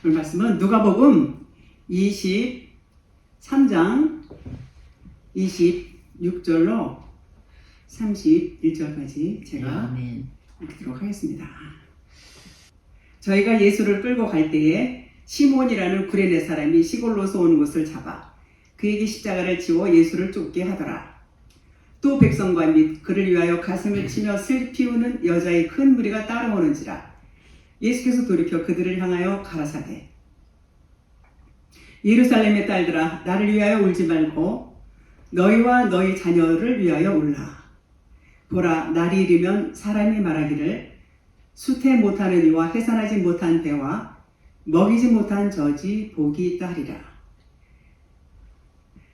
오늘 말씀은 누가복음 23장 26절로 31절까지 제가 읽도록 하겠습니다. 저희가 예수를 끌고 갈 때에 시몬이라는 구레네 사람이 시골로서 오는 것을 잡아 그에게 십자가를 지워 예수를 쫓게 하더라. 또 백성과 및 그를 위하여 가슴을 치며 슬피 우는 여자의 큰 무리가 따라오는지라. 예수께서 돌이켜 그들을 향하여 가라사대 예루살렘의 딸들아, 나를 위하여 울지 말고 너희와 너희 자녀를 위하여 울라. 보라, 날이 이르면 사람이 말하기를 수태 못하는 이와 해산하지 못한 배와 먹이지 못한 젖이 복이 있다 하리라.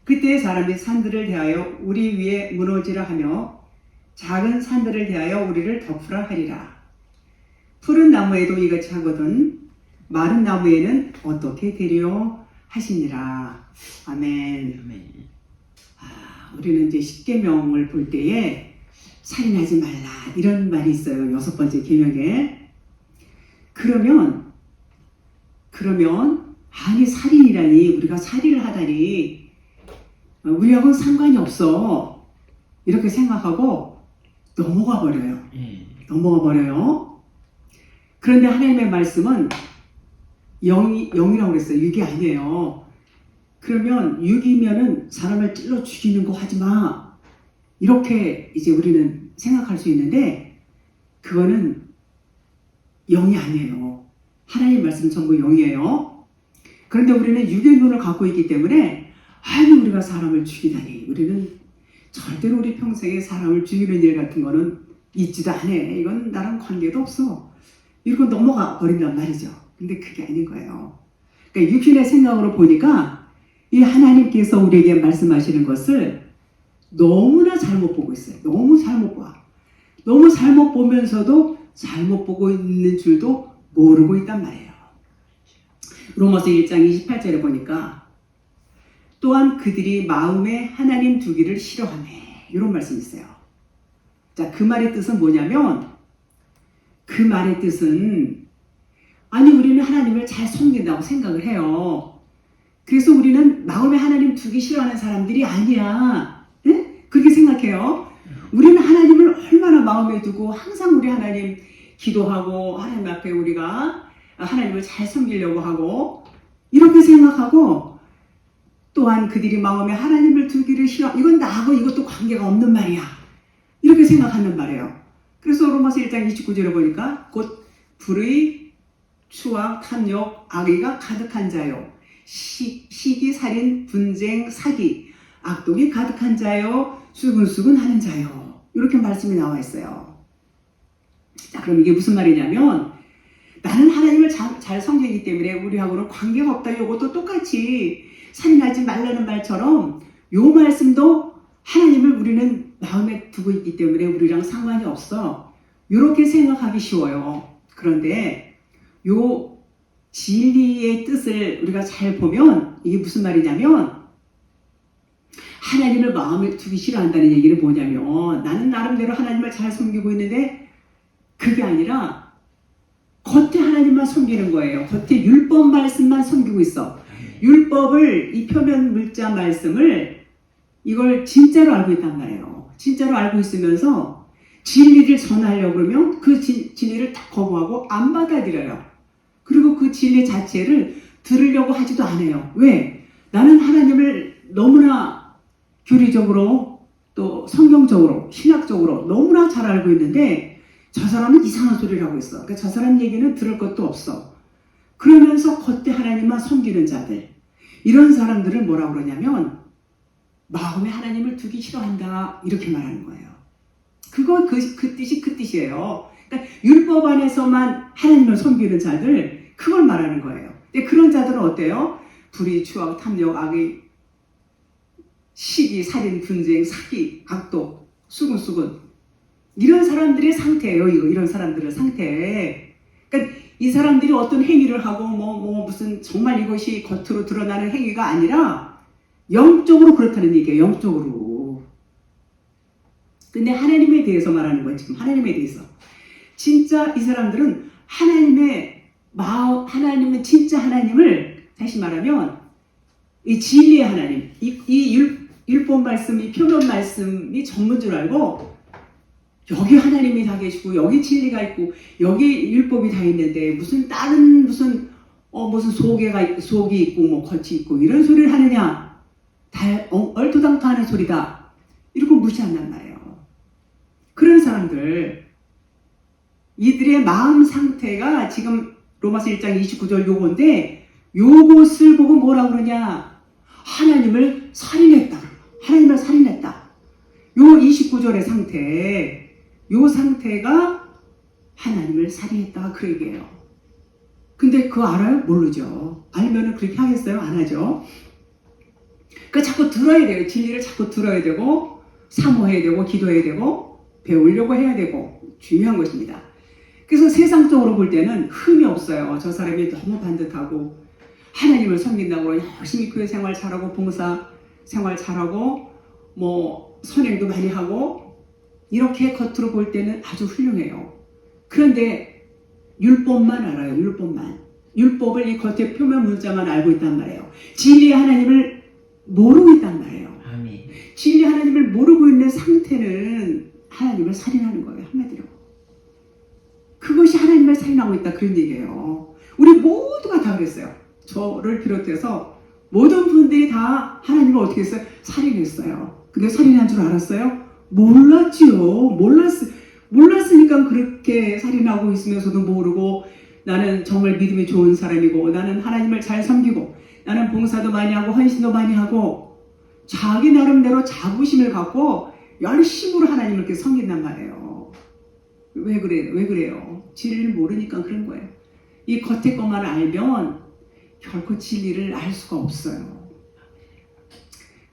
그때 사람이 산들을 대하여 우리 위에 무너지라 하며 작은 산들을 대하여 우리를 덮으라 하리라. 푸른 나무에도 이같이 하거든 마른 나무에는 어떻게 되리요 하시니라. 아멘. 우리는 이제 십계명을 볼 때에 살인하지 말라 이런 말이 있어요. 6번째 계명에. 그러면 아니 살인이라니, 우리가 살인을 하다니 우리하고는 상관이 없어 이렇게 생각하고 넘어가 버려요. 그런데 하나님의 말씀은 영이라고 그랬어요. 육이 아니에요. 그러면 육이면은 사람을 찔러 죽이는 거 하지 마 이렇게 이제 우리는 생각할 수 있는데, 그거는 영이 아니에요. 하나님 말씀은 전부 영이에요. 그런데 우리는 육의 눈을 갖고 있기 때문에 아니 우리가 사람을 죽이다니, 우리는 절대로 우리 평생에 사람을 죽이는 일 같은 거는 있지도 않아. 이건 나랑 관계도 없어. 이러고 넘어가 버린단 말이죠. 근데 그게 아닌 거예요. 그러니까 육신의 생각으로 보니까 이 하나님께서 우리에게 말씀하시는 것을 너무나 잘못 보고 있어요. 너무 잘못 봐. 너무 잘못 보면서도 잘못 보고 있는 줄도 모르고 있단 말이에요. 로마서 1장 28절에 보니까 또한 그들이 마음에 하나님 두기를 싫어하네 이런 말씀이 있어요. 자, 그 말의 뜻은 뭐냐면, 그 말의 뜻은 아니 우리는 하나님을 잘 섬긴다고 생각을 해요. 그래서 우리는 마음에 하나님 두기 싫어하는 사람들이 아니야. 네? 그렇게 생각해요. 우리는 하나님을 얼마나 마음에 두고 항상 우리 하나님 기도하고 하나님 앞에 우리가 하나님을 잘 섬기려고 하고 이렇게 생각하고, 또한 그들이 마음에 하나님을 두기를 싫어, 이건 나하고 이것도 관계가 없는 말이야 이렇게 생각하는 말이에요. 그래서 로마서 1장 29절에 보니까 곧 불의, 추악, 탐욕, 악의가 가득한 자요, 시기, 살인, 분쟁, 사기, 악독이 가득한 자요, 수근수근 하는 자요, 이렇게 말씀이 나와 있어요. 자, 그럼 이게 무슨 말이냐면, 나는 하나님을 잘 섬기기 때문에 우리하고는 관계가 없다, 이것도 똑같이 살인하지 말라는 말처럼 요 말씀도 하나님을 우리는 마음에 두고 있기 때문에 우리랑 상관이 없어 이렇게 생각하기 쉬워요. 그런데 요 진리의 뜻을 우리가 잘 보면 이게 무슨 말이냐면, 하나님을 마음에 두기 싫어한다는 얘기는 뭐냐면, 나는 나름대로 하나님을 잘 섬기고 있는데 그게 아니라 겉에 하나님만 섬기는 거예요. 겉에 율법 말씀만 섬기고 있어. 율법을, 이 표면 물자 말씀을 이걸 진짜로 알고 있단 말이에요. 진짜로 알고 있으면서 진리를 전하려고 그러면 그 진리를 딱 거부하고 안 받아들여요. 그리고 그 진리 자체를 들으려고 하지도 않아요. 왜? 나는 하나님을 너무나 교리적으로 또 성경적으로 신학적으로 너무나 잘 알고 있는데 저 사람은 이상한 소리를 하고 있어. 그러니까 저 사람 얘기는 들을 것도 없어. 그러면서 겉에 하나님만 섬기는 자들, 이런 사람들을 뭐라고 그러냐면 마음에 하나님을 두기 싫어한다 이렇게 말하는 거예요. 그거 그 뜻이 그 뜻이에요. 그러니까 율법 안에서만 하나님을 섬기는 자들, 그걸 말하는 거예요. 근데 그런 자들은 어때요? 불의, 추악, 탐욕, 악의, 시기, 살인, 분쟁, 사기, 악독, 수근수근, 이런 사람들의 상태예요. 이런 사람들의 상태. 그러니까 이 사람들이 어떤 행위를 하고 무슨 정말 이것이 겉으로 드러나는 행위가 아니라 영적으로 그렇다는 얘기예요. 영적으로. 근데 하나님에 대해서 말하는 거예요. 지금 하나님에 대해서. 진짜 이 사람들은 하나님의 하나님은 진짜 하나님을 다시 말하면 이 진리의 하나님, 이 율법 말씀, 이 표면 말씀이 전부인 줄 알고 여기 하나님이 다 계시고 여기 진리가 있고 여기 율법이 다 있는데 무슨 다른 무슨 속이 있고 뭐 겉이 있고 이런 소리를 하느냐, 다 얼토당토하는 소리다 이러고 무시한단 말이에요. 그런 사람들, 이들의 마음 상태가 지금 로마서 1장 29절 요건데, 요것을 보고 뭐라 그러냐, 하나님을 살인했다. 하나님을 살인했다. 요 29절의 상태, 요 상태가 하나님을 살인했다 그 얘기예요. 근데 그거 알아요? 모르죠. 알면은 그렇게 하겠어요? 안 하죠. 그러니까 자꾸 들어야 돼요. 진리를 자꾸 들어야 되고 사모해야 되고 기도해야 되고 배우려고 해야 되고 중요한 것입니다. 그래서 세상적으로 볼 때는 흠이 없어요. 저 사람이 너무 반듯하고 하나님을 섬긴다고 열심히 교회 생활 잘하고 봉사 생활 잘하고 뭐 선행도 많이 하고 이렇게 겉으로 볼 때는 아주 훌륭해요. 그런데 율법만 알아요. 율법을 이 겉에 표면 문자만 알고 있단 말이에요. 진리의 하나님을 모르고 있단 말이에요. 아멘. 진리 하나님을 모르고 있는 상태는 하나님을 살인하는 거예요. 한마디로. 그것이 하나님을 살인하고 있다 그런 얘기예요. 우리 모두가 다 그랬어요. 저를 비롯해서 모든 분들이 다 하나님을 어떻게 했어요? 살인했어요. 근데 살인한 줄 알았어요? 몰랐지요. 몰랐으니까 그렇게 살인하고 있으면서도 모르고, 나는 정말 믿음이 좋은 사람이고 나는 하나님을 잘 섬기고 나는 봉사도 많이 하고 헌신도 많이 하고 자기 나름대로 자부심을 갖고 열심으로 하나님을 이렇게 섬긴단 말이에요. 왜 그래요? 진리를 모르니까 그런 거예요. 이 겉에 것만 알면 결코 진리를 알 수가 없어요.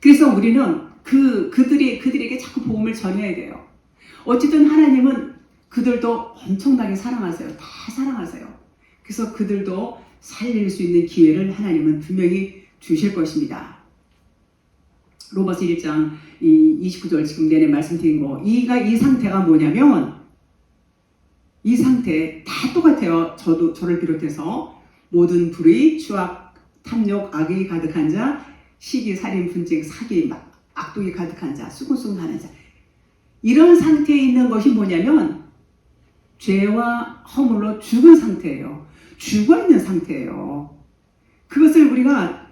그래서 우리는 그들에게 자꾸 복음을 전해야 돼요. 어쨌든 하나님은 그들도 엄청나게 사랑하세요. 다 사랑하세요. 그래서 그들도 살릴 수 있는 기회를 하나님은 분명히 주실 것입니다. 로마서 1장 29절 지금 내내 말씀드린 거, 이 상태가 뭐냐면, 이 상태 다 똑같아요. 저를 비롯해서 모든 불의, 추악, 탐욕, 악이 가득한 자, 시기, 살인, 분쟁, 사기, 악독이 가득한 자, 수군수군하는 자, 이런 상태에 있는 것이 뭐냐면 죄와 허물로 죽은 상태예요. 죽어있는 상태예요. 그것을 우리가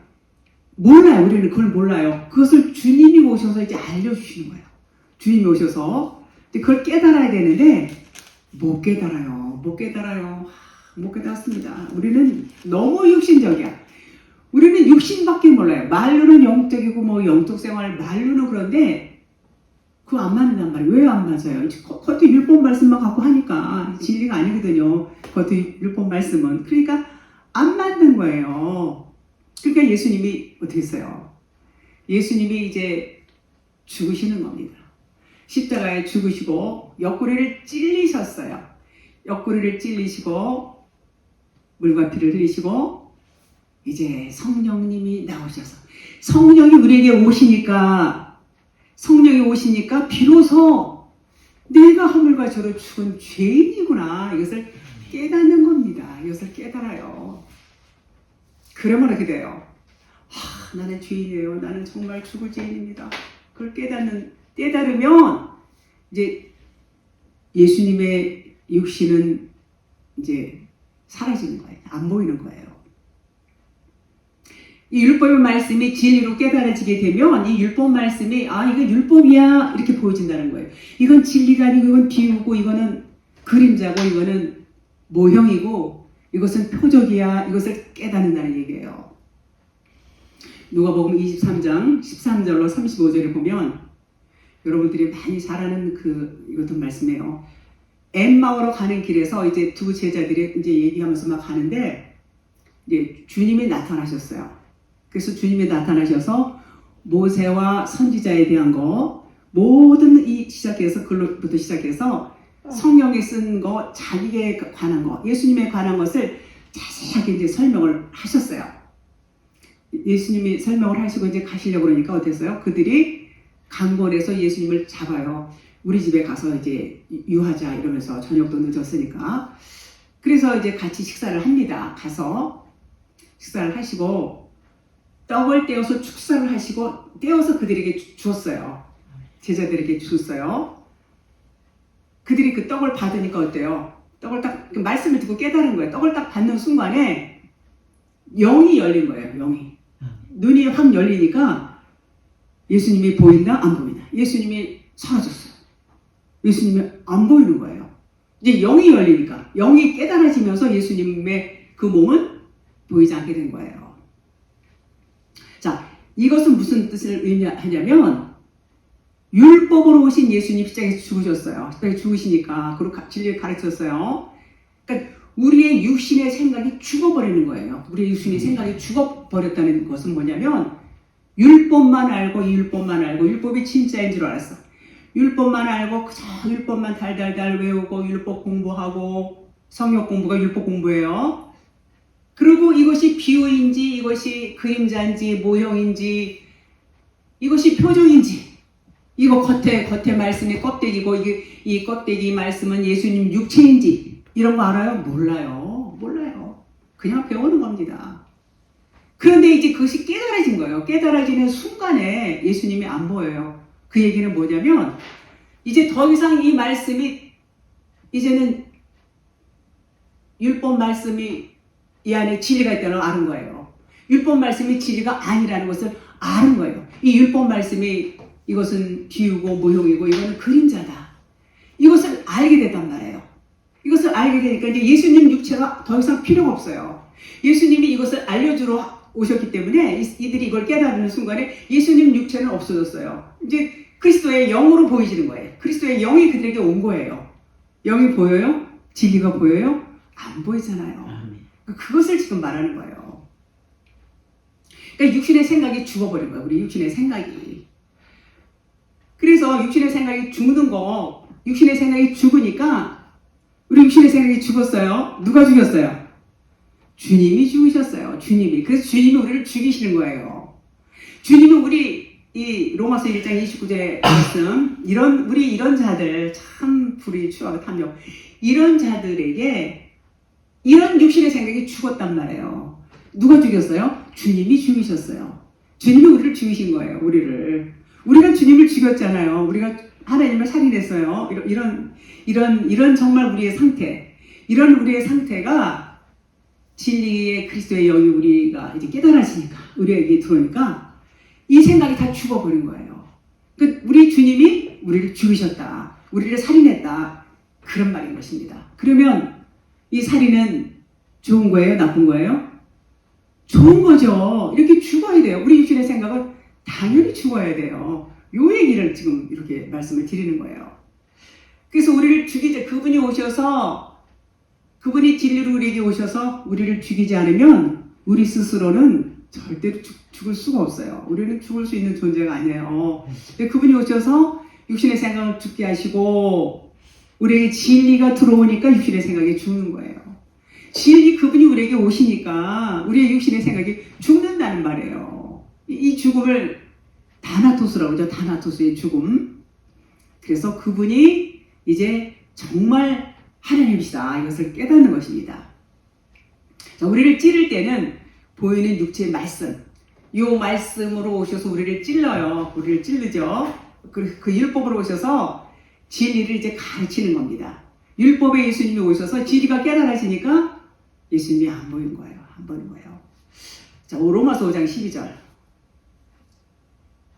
몰라요. 우리는 그걸 몰라요. 그것을 주님이 오셔서 이제 알려주시는 거예요. 주님이 오셔서 그걸 깨달아야 되는데 못 깨달아요. 못 깨달았습니다. 우리는 너무 육신적이야. 우리는 육신밖에 몰라요. 말로는 영적이고 뭐 영적 생활 말로는 그런데 그거 안 맞는단 말이에요. 왜 안 맞아요? 겉에 율법 말씀만 갖고 하니까 진리가 아니거든요. 겉에 율법 말씀은. 그러니까 안 맞는 거예요. 그러니까 예수님이 어떻게 했어요? 예수님이 이제 죽으시는 겁니다. 십자가에 죽으시고 옆구리를 찔리셨어요. 옆구리를 찔리시고 물과 피를 흘리시고 이제 성령님이 나오셔서, 성령이 우리에게 오시니까 비로소 내가 하물과 저로 죽은 죄인이구나, 이것을 깨닫는 겁니다. 이것을 깨달아요. 그러면 이렇게 돼요. 나는 죄인이에요. 나는 정말 죽을 죄인입니다. 그걸 깨달으면 이제 예수님의 육신은 이제 사라지는 거예요. 안 보이는 거예요. 이 율법의 말씀이 진리로 깨달아지게 되면 이 율법 말씀이 이거 율법이야 이렇게 보여진다는 거예요. 이건 진리가 아니고 이건 비유고 이거는 그림자고 이거는 모형이고 이것은 표적이야, 이것을 깨닫는다는 얘기예요. 누가복음 23장 13절로 35절에 보면 여러분들이 많이 잘 아는 이것도 말씀이에요. 엠마오로 가는 길에서 이제 두 제자들이 이제 얘기하면서 막 가는데 이제 주님이 나타나셨어요. 그래서 주님이 나타나셔서 모세와 선지자에 대한 거 모든 글로부터 시작해서 성경에 쓴 거, 자기에 관한 거, 예수님에 관한 것을 자세하게 이제 설명을 하셨어요. 예수님이 설명을 하시고 이제 가시려고 그러니까 어땠어요? 그들이 강권에서 예수님을 잡아요. 우리 집에 가서 이제 유하자 이러면서 저녁도 늦었으니까 그래서 이제 같이 식사를 합니다. 가서 식사를 하시고 떡을 떼어서 축사를 하시고 떼어서 그들에게 주었어요. 제자들에게 주었어요. 그들이 그 떡을 받으니까 어때요? 떡을 딱 말씀을 듣고 깨달은 거예요. 떡을 딱 받는 순간에 영이 열린 거예요. 영이. 눈이 확 열리니까 예수님이 보인다? 안 보이나? 예수님이 사라졌어요. 예수님이 안 보이는 거예요. 이제 영이 열리니까 영이 깨달아지면서 예수님의 그 몸은 보이지 않게 된 거예요. 자, 이것은 무슨 뜻을 의미하냐면 율법으로 오신 예수님 십자가에서 죽으셨어요. 십자가에 죽으시니까 그리고 진리를 가르쳤어요. 그러니까 우리의 육신의 생각이 죽어버리는 거예요. 우리의 육신의 생각이 죽어버렸다는 것은 뭐냐면 율법만 알고 율법이 진짜인 줄 알았어. 율법만 알고 그저 율법만 달달달 외우고 율법 공부하고 성역 공부가 율법 공부예요. 그리고 이것이 비유인지 이것이 그림자인지 모형인지 이것이 표정인지 이거 겉에 말씀이 껍데기고 이 껍데기 말씀은 예수님 육체인지 이런 거 알아요? 몰라요. 그냥 배우는 겁니다. 그런데 이제 그것이 깨달아진 거예요. 깨달아지는 순간에 예수님이 안 보여요. 그 얘기는 뭐냐면 이제 더 이상 이 말씀이 이제는 율법 말씀이 이 안에 진리가 있다는 걸 아는 거예요. 율법 말씀이 진리가 아니라는 것을 아는 거예요. 이 율법 말씀이 이것은 비유고 모형이고 이거는 그림자다. 이것을 알게 됐단 말이에요. 이것을 알게 되니까 이제 예수님 육체가 더 이상 필요가 없어요. 예수님이 이것을 알려주러 오셨기 때문에 이들이 이걸 깨달는 순간에 예수님 육체는 없어졌어요. 이제 그리스도의 영으로 보이시는 거예요. 그리스도의 영이 그들에게 온 거예요. 영이 보여요? 진리가 보여요? 안 보이잖아요. 그것을 지금 말하는 거예요. 그러니까 육신의 생각이 죽어버린 거예요. 우리 육신의 생각이. 그래서 육신의 생각이 죽는 거, 육신의 생각이 죽으니까 우리 육신의 생각이 죽었어요. 누가 죽였어요? 주님이 죽으셨어요. 주님이. 그래서 주님이 우리를 죽이시는 거예요. 주님은 우리 이 로마서 1장 29절 말씀 이런 자들 참 불의 추하고 탐욕 이런 자들에게 이런 육신의 생각이 죽었단 말이에요. 누가 죽였어요? 주님이 죽이셨어요. 주님이 우리를 죽이신 거예요. 우리가 주님을 죽였잖아요. 우리가 하나님을 살인했어요. 이런 정말 우리의 상태, 이런 우리의 상태가 진리의 그리스도의 영이 우리가 이제 깨달아지니까, 우리에게 들어오니까 이 생각이 다 죽어버린 거예요. 그러니까 우리 주님이 우리를 죽이셨다, 우리를 살인했다, 그런 말인 것입니다. 그러면 이 살인은 좋은 거예요? 나쁜 거예요? 좋은 거죠. 이렇게 죽어야 돼요. 우리 육신의 생각은 당연히 죽어야 돼요. 요 얘기를 지금 이렇게 말씀을 드리는 거예요. 그래서 우리를 죽이자, 그분이 진리로 우리에게 오셔서 우리를 죽이지 않으면 우리 스스로는 절대로 죽을 수가 없어요. 우리는 죽을 수 있는 존재가 아니에요. 그분이 오셔서 육신의 생각을 죽게 하시고 우리에게 진리가 들어오니까 육신의 생각이 죽는 거예요. 그분이 우리에게 오시니까 우리의 육신의 생각이 죽는다는 말이에요. 이 죽음을 다나토스라고 하죠. 다나토스의 죽음. 그래서 그분이 이제 정말 하나님이시다, 이것을 깨닫는 것입니다. 자, 우리를 찌를 때는 보이는 육체의 말씀, 이 말씀으로 오셔서 우리를 찔러요. 우리를 찌르죠. 그 율법으로 오셔서 진리를 이제 가르치는 겁니다. 율법에 예수님이 오셔서 진리가 깨달아지니까 예수님이 안 보이는 거예요. 안 보이는 거예요. 자, 로마서 5장 12절.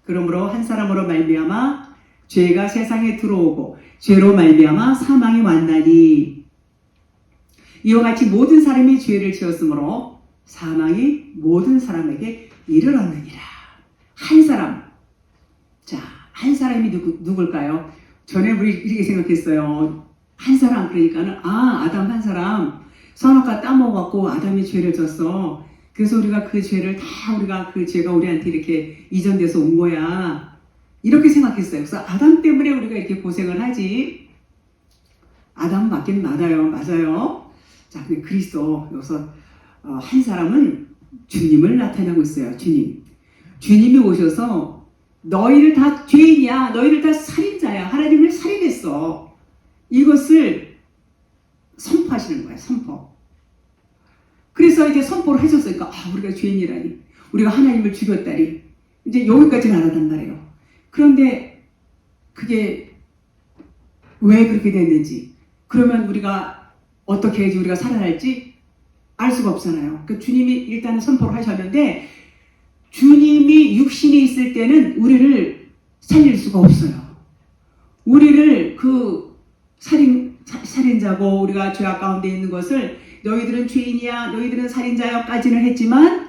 그러므로 한 사람으로 말미암아 죄가 세상에 들어오고 죄로 말미암아 사망이 왔나니 이와 같이 모든 사람이 죄를 지었으므로 사망이 모든 사람에게 이르렀느니라. 한 사람. 자, 한 사람이 누굴까요? 전에 우리 이렇게 생각했어요. 한 사람, 그러니까는 아담 한 사람 선악과 따먹어갖고 아담이 죄를 졌어. 그래서 우리가 그 죄를 그 죄가 우리한테 이렇게 이전돼서 온 거야. 이렇게 생각했어요. 그래서 아담 때문에 우리가 이렇게 고생을 하지. 아담은 맞긴 맞아요. 자, 근데 그리스도, 여기서 한 사람은 주님을 나타내고 있어요. 주님이 오셔서 너희를 다 죄인이야, 너희를 다 살인자야, 하나님을 살인했어, 이것을 선포 선포하시는 거예요. 선포. 그래서 이제 선포를 해줬으니까 우리가 죄인이라니, 우리가 하나님을 죽였다니, 이제 여기까지는 알았단 말이에요. 그런데 그게 왜 그렇게 됐는지, 그러면 우리가 어떻게 해야지 우리가 살아날지 알 수가 없잖아요. 그 주님이 일단은 선포를 하셨는데, 주님이 육신이 있을 때는 우리를 살릴 수가 없어요. 우리를 그 살인자고 우리가 죄악 가운데 있는 것을 너희들은 죄인이야, 너희들은 살인자야까지는 했지만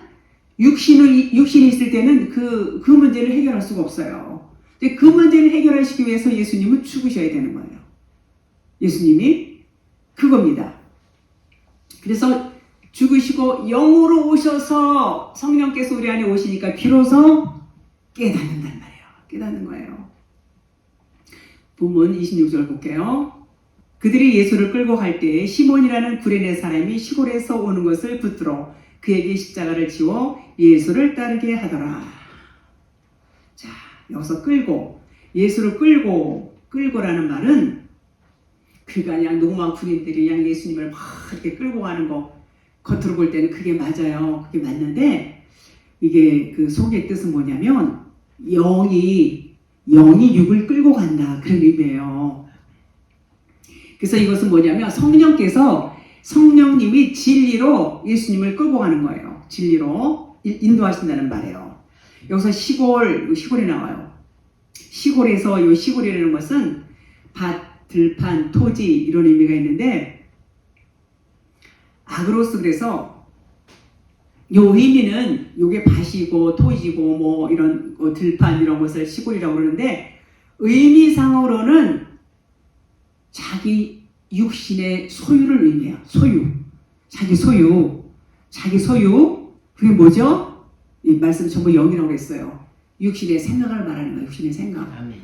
육신이 있을 때는 그 문제를 해결할 수가 없어요. 근데 그 문제를 해결하시기 위해서 예수님은 죽으셔야 되는 거예요. 예수님이 그겁니다. 그래서 죽으시고 영으로 오셔서 성령께서 우리 안에 오시니까 비로소 깨닫는단 말이에요. 깨닫는 거예요. 본문 26절 볼게요. 그들이 예수를 끌고 갈 때에 시몬이라는 구레네 사람이 시골에서 오는 것을 붙들어 그에게 십자가를 지워 예수를 따르게 하더라. 자, 여기서 예수를 끌고라는 말은 그러니까 그냥 노마 군인들이 그냥 예수님을 막 이렇게 끌고 가는 거 겉으로 볼 때는 그게 맞아요. 그게 맞는데 이게 그 속의 뜻은 뭐냐면 영이 육을 끌고 간다, 그런 의미예요. 그래서 이것은 뭐냐면 성령님이 진리로 예수님을 끌고 가는 거예요. 진리로 인도하신다는 말이에요. 여기서 시골이 나와요. 시골에서 이 시골이라는 것은 밭, 들판, 토지 이런 의미가 있는데 아그로스, 그래서 요 의미는 요게 밭이고 토지고 뭐 이런 들판 이런 것을 시골이라고 그러는데 의미상으로는 자기 육신의 소유를 의미해요. 자기 소유. 그게 뭐죠? 이 말씀 전부 영이라고 했어요. 육신의 생각을 말하는 거예요. 육신의 생각. 아멘.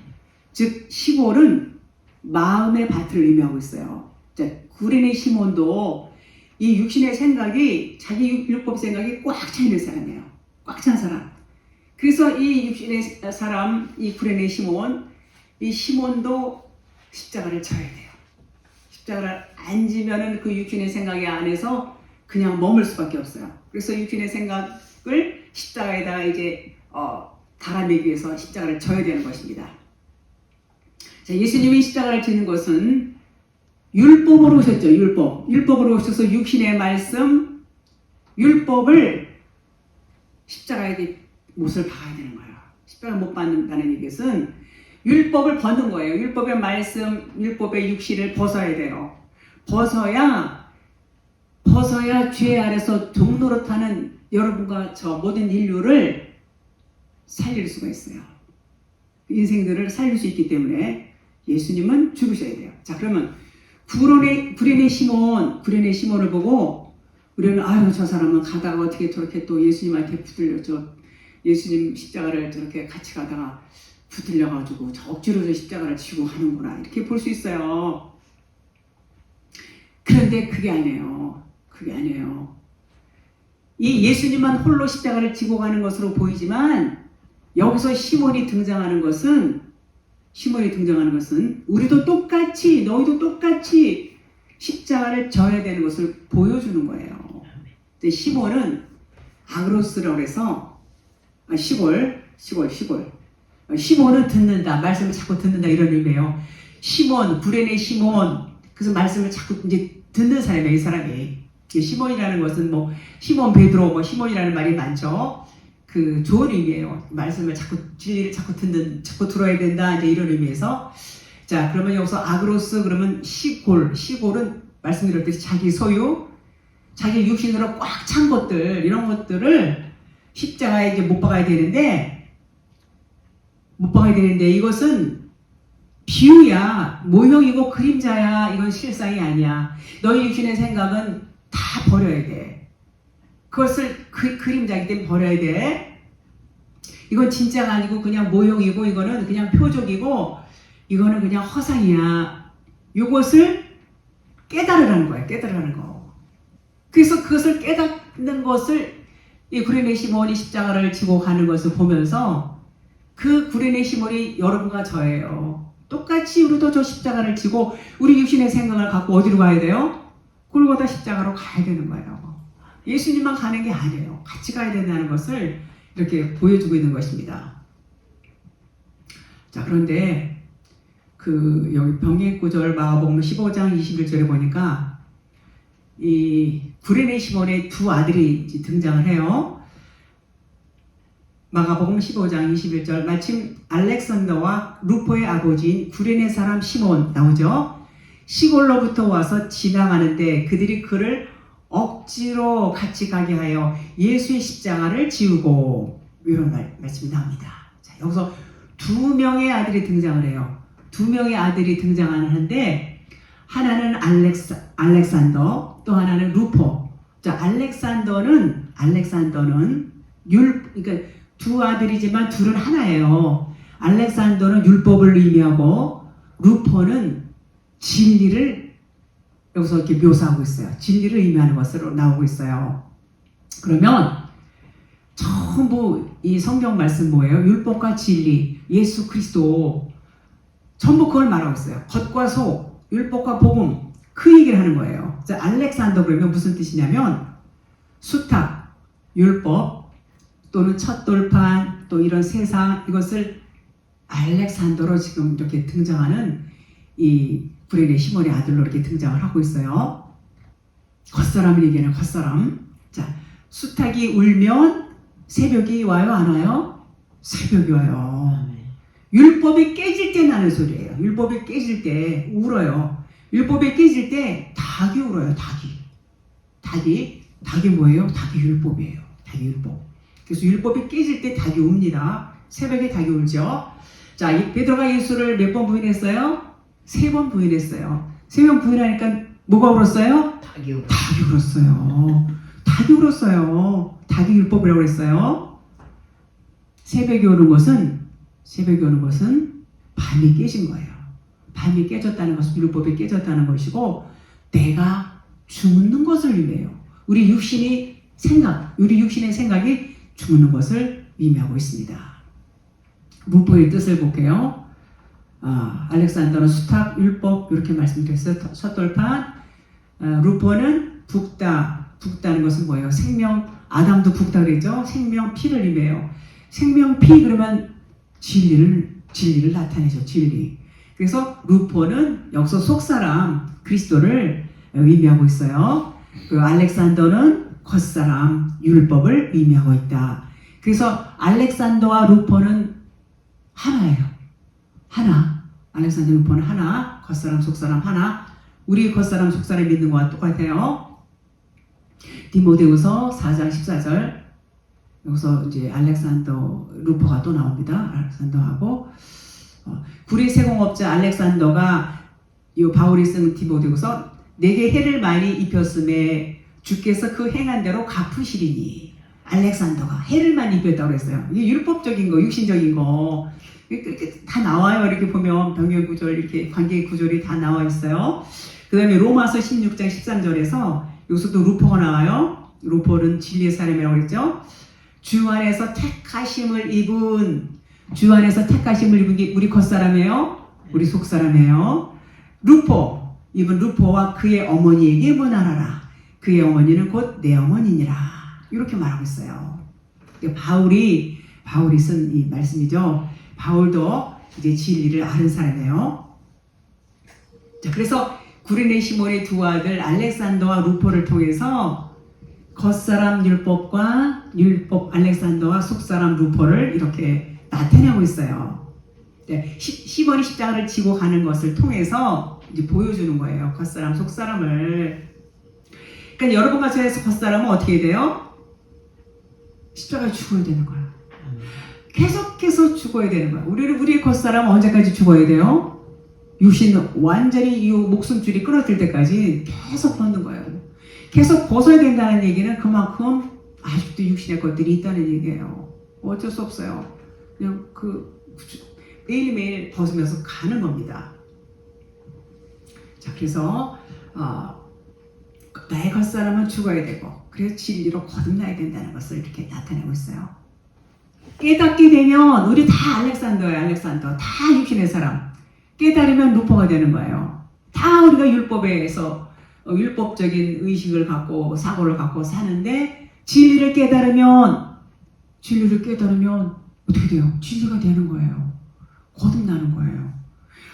즉 시골은 마음의 밭을 의미하고 있어요. 자, 구레네 시몬도 이 육신의 생각이 자기 율법 생각이 꽉 차 있는 사람이에요. 꽉 찬 사람. 그래서 이 육신의 사람, 이 구레네 시몬, 이 시몬도 십자가를 져야 돼요. 십자가를 안 지면은 그 육신의 생각이 안에서 그냥 머물 수밖에 없어요. 그래서 육신의 생각을 십자가에다가 이제 달아내기 위해서 십자가를 져야 되는 것입니다. 자, 예수님이 십자가를 지는 것은 율법으로 오셨죠. 율법으로 오셔서 육신의 말씀, 율법을 십자가에 못을 박아야 되는 거예요. 십자가를 못 받는다는 얘기는 율법을 벗는 거예요. 율법의 말씀, 율법의 육신을 벗어야 돼요. 벗어야 죄 아래서 종노릇하는 여러분과 저 모든 인류를 살릴 수가 있어요. 인생들을 살릴 수 있기 때문에 예수님은 죽으셔야 돼요. 자, 그러면 구레네 시몬을 보고 우리는 저 사람은 가다가 어떻게 저렇게 또 예수님한테 붙들렸죠. 예수님 십자가를 저렇게 같이 가다가 붙들려가지고 억지로 저 십자가를 지고 하는구나, 이렇게 볼 수 있어요. 그런데 그게 아니에요. 이 예수님만 홀로 십자가를 지고 가는 것으로 보이지만 여기서 시몬이 등장하는 것은 우리도 똑같이, 너희도 똑같이 십자가를 져야 되는 것을 보여주는 거예요. 근데 시몬은 아그로스라고 해서 시골. 시몬은 듣는다, 말씀을 자꾸 듣는다, 이런 의미예요. 구레네 시몬. 그래서 말씀을 자꾸 이제 듣는 사람이에요, 이 사람이. 시몬이라는 것은 뭐 시몬 베드로, 시몬이라는 말이 많죠. 그 좋은 의미예요. 말씀을 진리를 자꾸 들어야 된다, 이제 이런 의미에서. 자, 그러면 여기서 아그로스, 그러면 시골은 말씀드렸듯이 자기 소유, 자기 육신으로 꽉 찬 것들, 이런 것들을 십자가에 이제 못 박아야 되는데 이것은 비유야, 모형이고 그림자야. 이건 실상이 아니야. 너희 육신의 생각은 다 버려야 돼. 그것을 그림자이기 때문에 버려야 돼. 이건 진짜가 아니고 그냥 모형이고, 이거는 그냥 표적이고, 이거는 그냥 허상이야. 이것을 깨달으라는 거야. 깨달으라는 거. 그래서 그것을 깨닫는 것을 이 구레네 시몬이 십자가를 지고 가는 것을 보면서 그 구레네 시몬이 여러분과 저예요. 똑같이 우리도 저 십자가를 지고 우리 육신의 생각을 갖고 어디로 가야 돼요? 골고다 십자가로 가야 되는 거예요. 예수님만 가는 게 아니에요. 같이 가야 된다는 것을 이렇게 보여주고 있는 것입니다. 자, 그런데 여기 병행구절 마가복음 15장 21절에 보니까 이 구레네 시몬의 두 아들이 등장을 해요. 마가복음 15장 21절 마침 알렉산더와 루포의 아버지인 구레네 사람 시몬 나오죠. 시골로부터 와서 지나가는데 그들이 그를 억지로 같이 가게 하여 예수의 십자가를 지우고, 이런 말씀이 나옵니다. 자, 여기서 두 명의 아들이 등장을 해요. 두 명의 아들이 등장하는데 하나는 알렉산더, 또 하나는 루포. 자, 알렉산더는 그러니까 두 아들이지만 둘은 하나예요. 알렉산더는 율법을 의미하고 루포는 진리를 여기서 이렇게 묘사하고 있어요. 진리를 의미하는 것으로 나오고 있어요. 그러면 전부 이 성경 말씀 뭐예요? 율법과 진리, 예수 그리스도, 전부 그걸 말하고 있어요. 겉과 속, 율법과 복음, 그 얘기를 하는 거예요. 자, 알렉산더 그러면 무슨 뜻이냐면 수탁, 율법 또는 첫 돌판, 또 이런 세상, 이것을 알렉산더로 지금 이렇게 등장하는 이 구레네 시몬의 아들로 이렇게 등장을 하고 있어요. 겉사람을 얘기하는 겉사람. 자, 수탉이 울면 새벽이 와요, 안 와요? 새벽이 와요. 율법이 깨질 때 나는 소리예요. 율법이 깨질 때 울어요. 율법이 깨질 때 닭이 울어요. 닭이 뭐예요? 닭이 율법이에요. 닭이 율법. 그래서 율법이 깨질 때 닭이 웁니다. 새벽에 닭이 울죠. 자, 베드로가 예수를 몇 번 부인했어요? 3번 부인했어요. 3번 부인하니까 뭐가 울었어요? 닭이 울었어요. 닭이 울었어요. 닭이 율법이라고 그랬어요. 새벽에 오는 것은 밤이 깨진 거예요. 밤이 깨졌다는 것은 율법이 깨졌다는 것이고, 내가 죽는 것을 의미해요. 우리 육신의 생각이 죽는 것을 의미하고 있습니다. 문법의 뜻을 볼게요. 알렉산더는 수탁, 율법 이렇게 말씀드렸어요. 첫돌판. 루포는 붓다는 것은 뭐예요? 생명, 아담도 붓다 그랬죠? 생명, 피를 의미해요. 생명, 피 그러면 진리를 나타내죠. 진리. 그래서 루포는 여기서 속사람, 그리스도를 의미하고 있어요. 그 알렉산더는 겉사람, 율법을 의미하고 있다. 그래서 알렉산더와 루포는 하나예요. 하나. 알렉산더, 루포는 하나. 겉사람, 속사람 하나. 우리 겉사람, 속사람 믿는 것과 똑같아요. 디모데후서 4장 14절. 여기서 이제 알렉산더, 루포가 또 나옵니다. 알렉산더하고 구리 세공업자 알렉산더가 이 바울이 쓴 디모데후서, 내게 해를 많이 입혔음에 주께서 그 행한 대로 갚으시리니. 알렉산더가 해를 많이 입혔다고 그랬어요. 이게 율법적인 거, 육신적인 거 다 나와요. 이렇게 보면 병의 구절, 이렇게 관계의 구절이 다 나와 있어요. 그 다음에 로마서 16장 13절에서 여기서도 루포가 나와요. 루포는 진리의 사람이라고 그랬죠. 주 안에서 택하심을 입은 게 우리 겉사람이에요? 우리 속사람이에요. 루포와 그의 어머니에게 문안하라. 그의 어머니는 곧 내 어머니니라. 이렇게 말하고 있어요. 바울이 쓴 이 말씀이죠. 바울도 이제 진리를 아는 사람이에요. 자, 그래서 구레네 시몬의 두 아들 알렉산더와 루포를 통해서 겉사람 율법과 율법 알렉산더와 속사람 루포를 이렇게 나타내고 있어요. 네, 시몬이 십자가를 지고 가는 것을 통해서 이제 보여주는 거예요. 겉사람, 속사람을. 그러니까 여러분 가정에서 겉사람은 어떻게 돼요? 십자가에 죽어야 되는 거야. 계속해서 죽어야 되는 거야. 우리의 겉사람은 언제까지 죽어야 돼요? 육신은 완전히 이 목숨줄이 끊어질 때까지 계속 벗는 거예요. 계속 벗어야 된다는 얘기는 그만큼 아직도 육신의 것들이 있다는 얘기예요. 어쩔 수 없어요. 그냥 매일매일 벗으면서 가는 겁니다. 자, 그래서 나의 겉사람은 죽어야 되고, 그래서 진리로 거듭나야 된다는 것을 이렇게 나타내고 있어요. 깨닫게 되면 우리 다 알렉산더, 다 육신의 사람. 깨달으면 루포가 되는 거예요. 다 우리가 율법에서 율법적인 의식을 갖고 사고를 갖고 사는데 진리를 깨달으면 어떻게 돼요? 진리가 되는 거예요. 거듭나는 거예요.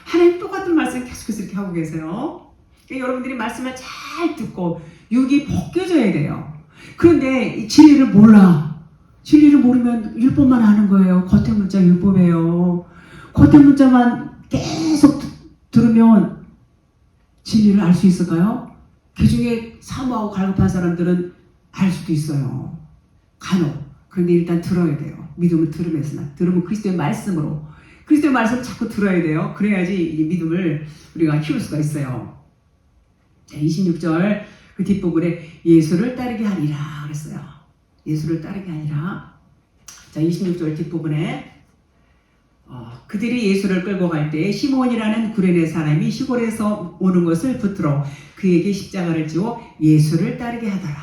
하나님 똑같은 말씀 계속해서 이렇게 하고 계세요. 그러니까 여러분들이 말씀을 잘 듣고 육이 벗겨져야 돼요. 그런데 이 진리를 몰라. 진리를 모르면 율법만 하는 거예요. 겉의 문자 율법이에요. 겉의 문자만 계속 들으면 진리를 알 수 있을까요? 그 중에 사모하고 갈급한 사람들은 알 수도 있어요. 간혹. 그런데 일단 들어야 돼요. 믿음을 들으면 그리스도의 말씀으로. 그리스도의 말씀을 자꾸 들어야 돼요. 그래야지 이 믿음을 우리가 키울 수가 있어요. 자, 26절 그 뒷부분에 예수를 따르게 하리라 그랬어요. 예수를 따르게 하리라. 자, 26절 뒷부분에 그들이 예수를 끌고 갈 때 시몬이라는 구레네 사람이 시골에서 오는 것을 붙들어 그에게 십자가를 지워 예수를 따르게 하더라.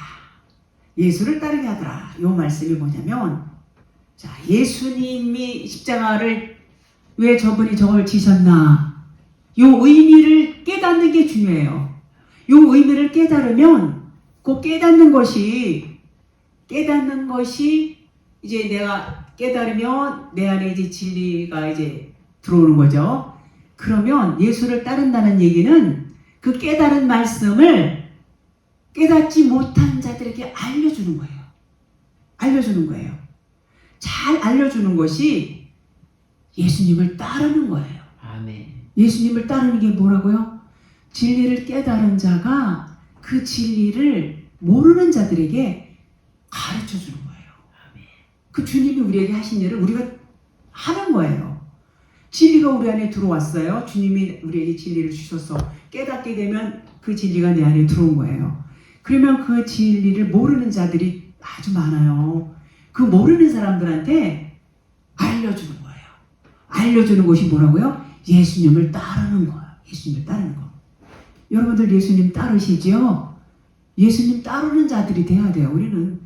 예수를 따르게 하더라. 이 말씀이 뭐냐면, 자, 예수님이 십자가를 왜 저분이 지셨나? 이 의미를 깨닫는 게 중요해요. 이 의미를 깨달으면 그 깨닫는 것이 이제 내가 깨달으면 내 안에 이제 진리가 이제 들어오는 거죠. 그러면 예수를 따른다는 얘기는 그 깨달은 말씀을 깨닫지 못한 자들에게 알려주는 거예요. 알려주는 거예요. 잘 알려주는 것이 예수님을 따르는 거예요. 아멘. 예수님을 따르는 게 뭐라고요? 진리를 깨달은 자가 그 진리를 모르는 자들에게 가르쳐 주는 거예요. 아멘. 그 주님이 우리에게 하신 일을 우리가 하는 거예요. 진리가 우리 안에 들어왔어요. 주님이 우리에게 진리를 주셔서 깨닫게 되면 그 진리가 내 안에 들어온 거예요. 그러면 그 진리를 모르는 자들이 아주 많아요. 그 모르는 사람들한테 알려주는 거예요. 알려주는 것이 뭐라고요? 예수님을 따르는 거예요. 예수님을 따르는 거. 여러분들 예수님 따르시죠? 예수님 따르는 자들이 돼야 돼요. 우리는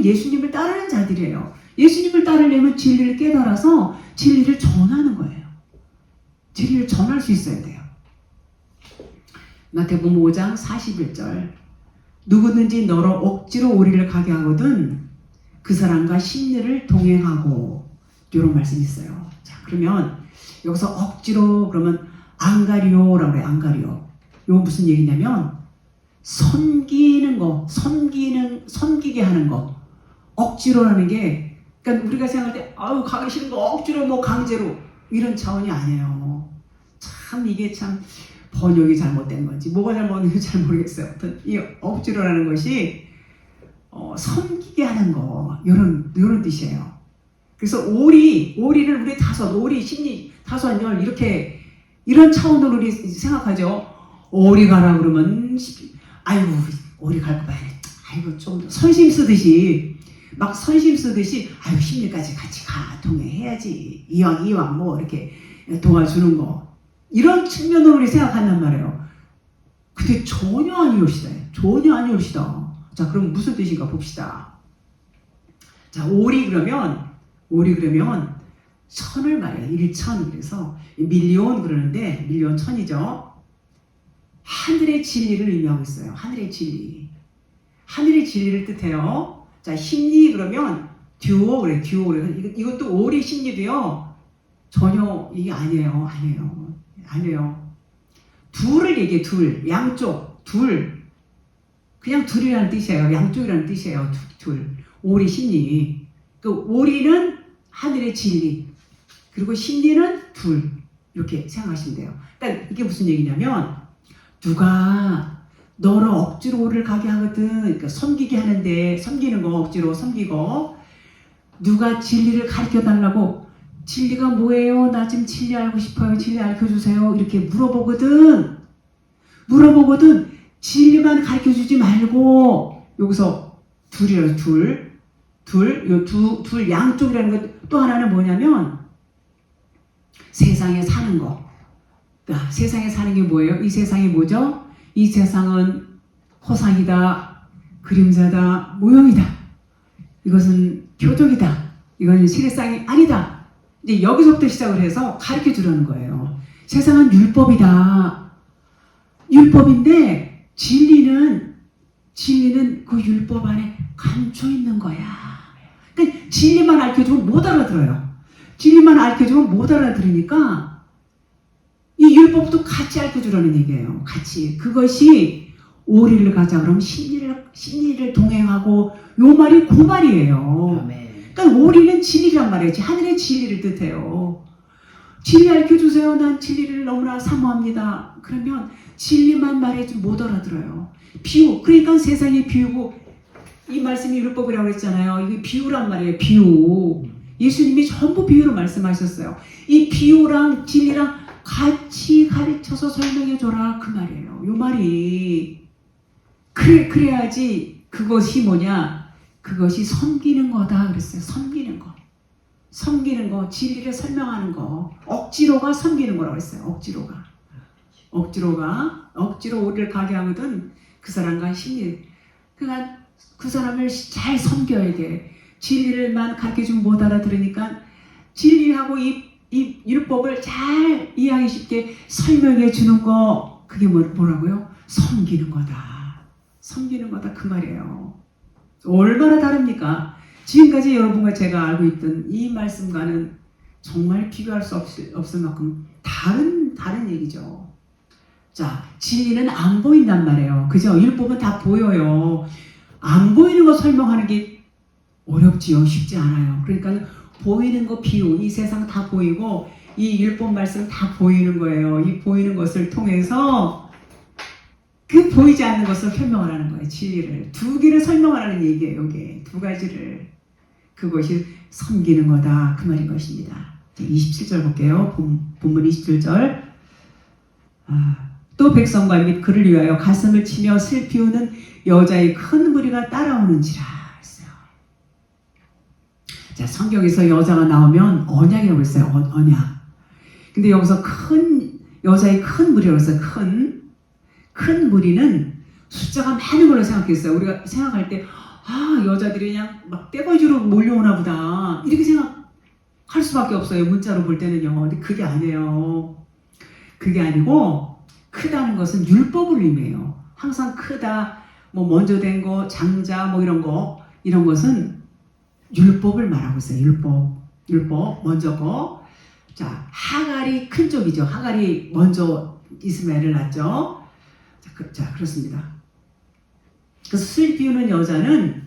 예수님을 따르는 자들이에요. 예수님을 따르려면 진리를 깨달아서 진리를 전하는 거예요. 진리를 전할 수 있어야 돼요. 마태복음 5장 41절 누구든지 너로 억지로 오리를 가게 하거든 그 사람과 심리를 동행하고, 이런 말씀이 있어요. 자, 그러면 여기서 억지로 그러면 앙가리오라고 그래요. 앙가리오. 이거 무슨 얘기냐면 섬기는 거, 섬기게 하는 거. 억지로라는 게, 그러니까 우리가 생각할 때 가기 싫은 거 억지로 강제로 이런 차원이 아니에요. 참 이게 참 번역이 잘못된 건지 뭐가 잘못된지 잘 모르겠어요. 아무튼 이 억지로라는 것이 섬기게 하는 거, 이런 뜻이에요. 그래서 오리를 우리 오리 심리 다소한열 이런 차원으로 우리 생각하죠. 오리 가라 그러면 오리 갈 거 봐야 좀 선심 쓰듯이 심리까지 같이 동행해야지. 이왕 뭐 이렇게 도와주는 거, 이런 측면으로 우리 생각한단 말이에요. 근데 전혀 아니옵시다. 자, 그럼 무슨 뜻인가 봅시다. 자, 오리 그러면 천을 말해요. 1천. 그래서 밀리온 그러는데 밀리온 천이죠. 하늘의 진리를 의미하고 있어요. 하늘의 진리를 뜻해요. 자, 심리 그러면 듀오 그래. 이것도 오리 심리도요. 전혀 이게 아니에요. 둘을 얘기해. 양쪽. 그냥 둘이라는 뜻이에요. 양쪽이라는 뜻이에요. 둘. 오리 심리. 그 오리는 하늘의 진리, 그리고 심리는 둘. 이렇게 생각하시면 돼요. 그러니까 이게 무슨 얘기냐면, 누가 너를 억지로 오리를 가게 하거든. 그러니까 섬기게 하는데, 섬기는 거 억지로 섬기고, 누가 진리를 가르쳐 달라고, 진리가 뭐예요? 나 지금 진리 알고 싶어요. 진리 알려주세요. 이렇게 물어보거든. 진리만 가르쳐 주지 말고, 여기서 둘이에요. 둘 양쪽이라는 것. 또 하나는 뭐냐면 세상에 사는 거. 그러니까 세상에 사는 게 뭐예요? 이 세상이 뭐죠? 이 세상은 허상이다, 그림자다, 모형이다. 이것은 표적이다. 이건 실상이 아니다. 이제 여기서부터 시작을 해서 가르쳐 주라는 거예요. 세상은 율법이다. 율법인데 진리는 그 율법 안에 감춰 있는 거야. 그러니까 진리만 알려주면 못 알아들어요. 진리만 알려주면 못 알아들으니까 이 율법도 같이 알려주라는 얘기예요. 같이. 그것이 오리를 가자 그러면 진리를 동행하고 요 말이 그 말이에요. 아멘. 그러니까 오리는 진리란 말이지. 하늘의 진리를 뜻해요. 진리 알려주세요. 난 진리를 너무나 사모합니다. 그러면 진리만 말해도 못 알아들어요. 비유. 그러니까 세상에 비유고 이 말씀이 율법이라고 했잖아요. 이게 비유란 말이에요. 비유. 예수님이 전부 비유로 말씀하셨어요. 이 비유랑 진리랑 같이 가르쳐서 설명해줘라 그 말이에요. 요 말이 그래야지 그것이 뭐냐? 그것이 섬기는 거다 그랬어요. 섬기는 거. 섬기는 거, 진리를 설명하는 거. 억지로가 섬기는 거라고 했어요. 억지로 오리를 가게 하거든 그 사람과 심리. 그러니까 그 사람을 잘 섬겨야 돼. 진리를만 가르쳐주면 못 알아들으니까 진리하고 이 율법을 잘 이해하기 쉽게 설명해 주는 거, 그게 뭐라고요? 섬기는 거다. 섬기는 거다 그 말이에요. 얼마나 다릅니까? 지금까지 여러분과 제가 알고 있던 이 말씀과는 정말 비교할 수 없을 만큼 다른 얘기죠. 자, 진리는 안 보인단 말이에요. 그죠? 율법은 다 보여요. 안 보이는 거 설명하는 게 어렵지요. 쉽지 않아요. 그러니까 보이는 거 비유, 이 세상 다 보이고 이 율법 말씀 다 보이는 거예요. 이 보이는 것을 통해서 그 보이지 않는 것을 설명을 하는 거예요. 진리를. 두 개를 설명하라는 얘기예요. 이게 두 가지를. 그것이 섬기는 거다. 그 말인 것입니다. 27절 볼게요. 본문 27절. 또 백성과 및 그를 위하여 가슴을 치며 슬피우는 여자의 큰 무리가 따라오는지라 했어요. 자, 성경에서 여자가 나오면 언약이라고 했어요. 언약. 근데 여기서 여자의 큰 무리라고 했어요. 큰 무리는 숫자가 많은 걸로 생각했어요. 우리가 생각할 때 여자들이 그냥 막 떼거지로 몰려오나 보다 이렇게 생각할 수밖에 없어요. 문자로 볼 때는요. 근데 그게 아니에요. 그게 아니고 크다는 것은 율법을 의미해요. 항상 크다, 뭐 먼저 된 거, 장자, 뭐 이런 것은 율법을 말하고 있어요. 율법 먼저 거. 자, 하갈이 큰 쪽이죠. 하갈이 먼저 이스마엘을 낳죠. 자, 그렇습니다. 그래서 슬 비우는 여자는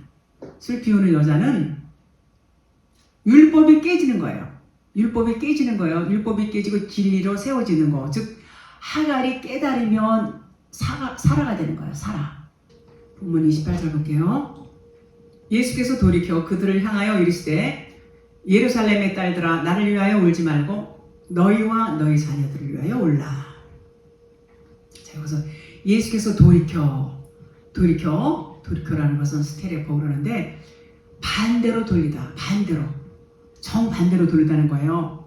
율법이 깨지는 거예요. 율법이 깨지고 진리로 세워지는 거. 즉 하갈이 깨달으면 사라가 되는 거예요. 사라. 본문 28절 볼게요. 예수께서 돌이켜 그들을 향하여 이르시되 예루살렘의 딸들아 나를 위하여 울지 말고 너희와 너희 자녀들을 위하여 울라. 자, 여기서 예수께서 돌이켜라는 것은 스테레오라고 그러는데 반대로 돌리다. 정반대로 돌리다는 거예요.